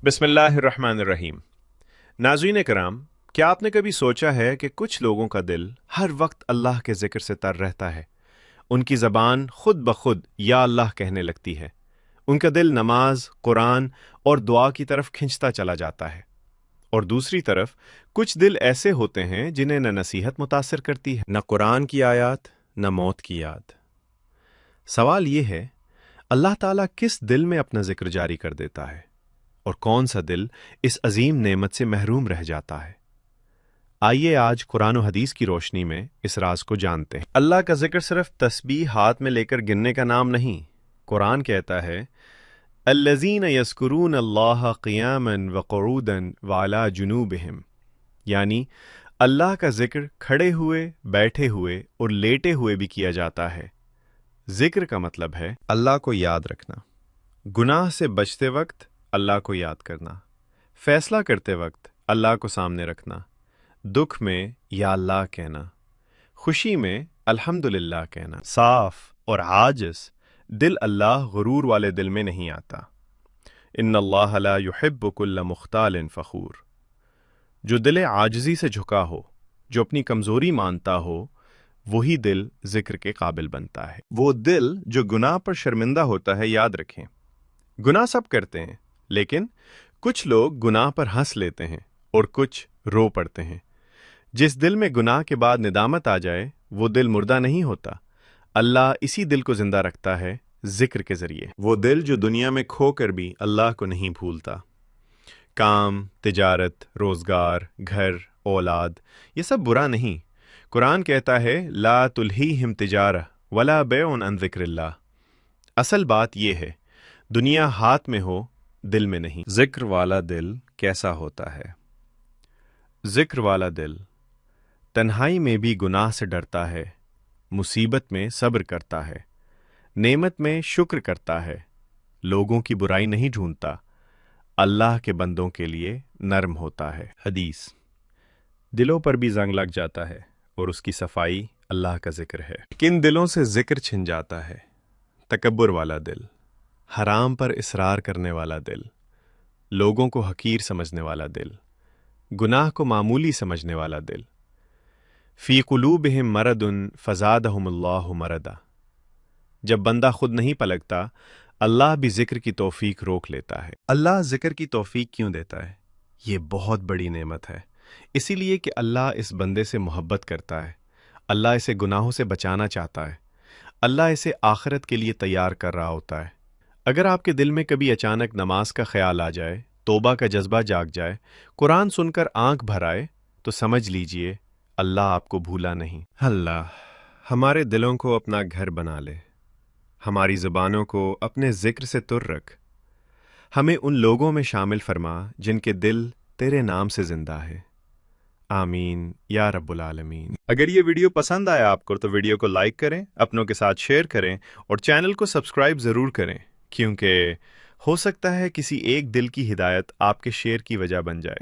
بسم اللہ الرحمن الرحیم۔ ناظرین کرام، کیا آپ نے کبھی سوچا ہے کہ کچھ لوگوں کا دل ہر وقت اللہ کے ذکر سے تر رہتا ہے؟ ان کی زبان خود بخود یا اللہ کہنے لگتی ہے، ان کا دل نماز، قرآن اور دعا کی طرف کھنچتا چلا جاتا ہے۔ اور دوسری طرف کچھ دل ایسے ہوتے ہیں جنہیں نہ نصیحت متاثر کرتی ہے، نہ قرآن کی آیات، نہ موت کی یاد۔ سوال یہ ہے، اللہ تعالیٰ کس دل میں اپنا ذکر جاری کر دیتا ہے، اور کون سا دل اس عظیم نعمت سے محروم رہ جاتا ہے؟ آئیے آج قرآن و حدیث کی روشنی میں اس راز کو جانتے ہیں۔ اللہ کا ذکر صرف تسبیح ہاتھ میں لے کر گننے کا نام نہیں۔ قرآن کہتا ہے، الذین یذکرون اللہ قیاما وقعودا وعلی جنوبہم، یعنی اللہ کا ذکر کھڑے ہوئے، بیٹھے ہوئے اور لیٹے ہوئے بھی کیا جاتا ہے۔ ذکر کا مطلب ہے اللہ کو یاد رکھنا، گناہ سے بچتے وقت اللہ کو یاد کرنا، فیصلہ کرتے وقت اللہ کو سامنے رکھنا، دکھ میں یا اللہ کہنا، خوشی میں الحمدللہ کہنا۔ صاف اور عاجز دل اللہ غرور والے دل میں نہیں آتا۔ ان اللہ لا يحب كل مختال فخور۔ جو دل عاجزی سے جھکا ہو، جو اپنی کمزوری مانتا ہو، وہی دل ذکر کے قابل بنتا ہے۔ وہ دل جو گناہ پر شرمندہ ہوتا ہے، یاد رکھیں، گناہ سب کرتے ہیں، لیکن کچھ لوگ گناہ پر ہنس لیتے ہیں اور کچھ رو پڑتے ہیں۔ جس دل میں گناہ کے بعد ندامت آ جائے، وہ دل مردہ نہیں ہوتا۔ اللہ اسی دل کو زندہ رکھتا ہے ذکر کے ذریعے۔ وہ دل جو دنیا میں کھو کر بھی اللہ کو نہیں بھولتا۔ کام، تجارت، روزگار، گھر، اولاد، یہ سب برا نہیں۔ قرآن کہتا ہے، لا تلہیہم تجارہ ولا بیع عن ذکر اللہ۔ اصل بات یہ ہے، دنیا ہاتھ میں ہو، دل میں نہیں۔ ذکر والا دل کیسا ہوتا ہے؟ ذکر والا دل تنہائی میں بھی گناہ سے ڈرتا ہے، مصیبت میں صبر کرتا ہے، نعمت میں شکر کرتا ہے، لوگوں کی برائی نہیں ڈھونڈتا، اللہ کے بندوں کے لیے نرم ہوتا ہے۔ حدیث، دلوں پر بھی زنگ لگ جاتا ہے اور اس کی صفائی اللہ کا ذکر ہے۔ کن دلوں سے ذکر چھن جاتا ہے؟ تکبر والا دل، حرام پر اصرار کرنے والا دل، لوگوں کو حقیر سمجھنے والا دل، گناہ کو معمولی سمجھنے والا دل۔ فی قلوبہم مرض فزادہم اللہ مرضا۔ جب بندہ خود نہیں پلٹتا، اللہ بھی ذکر کی توفیق روک لیتا ہے۔ اللہ ذکر کی توفیق کیوں دیتا ہے؟ یہ بہت بڑی نعمت ہے، اسی لیے کہ اللہ اس بندے سے محبت کرتا ہے، اللہ اسے گناہوں سے بچانا چاہتا ہے، اللہ اسے آخرت کے لیے تیار کر رہا ہوتا ہے۔ اگر آپ کے دل میں کبھی اچانک نماز کا خیال آ جائے، توبہ کا جذبہ جاگ جائے، قرآن سن کر آنکھ بھر آئے، تو سمجھ لیجئے اللہ آپ کو بھولا نہیں۔ اللہ ہمارے دلوں کو اپنا گھر بنا لے، ہماری زبانوں کو اپنے ذکر سے تر رکھ، ہمیں ان لوگوں میں شامل فرما جن کے دل تیرے نام سے زندہ ہے۔ آمین یا رب العالمین۔ اگر یہ ویڈیو پسند آیا آپ کو تو ویڈیو کو لائک کریں، اپنوں کے ساتھ شیئر کریں اور چینل کو سبسکرائب ضرور کریں، کیونکہ ہو سکتا ہے کسی ایک دل کی ہدایت آپ کے شیئر کی وجہ بن جائے۔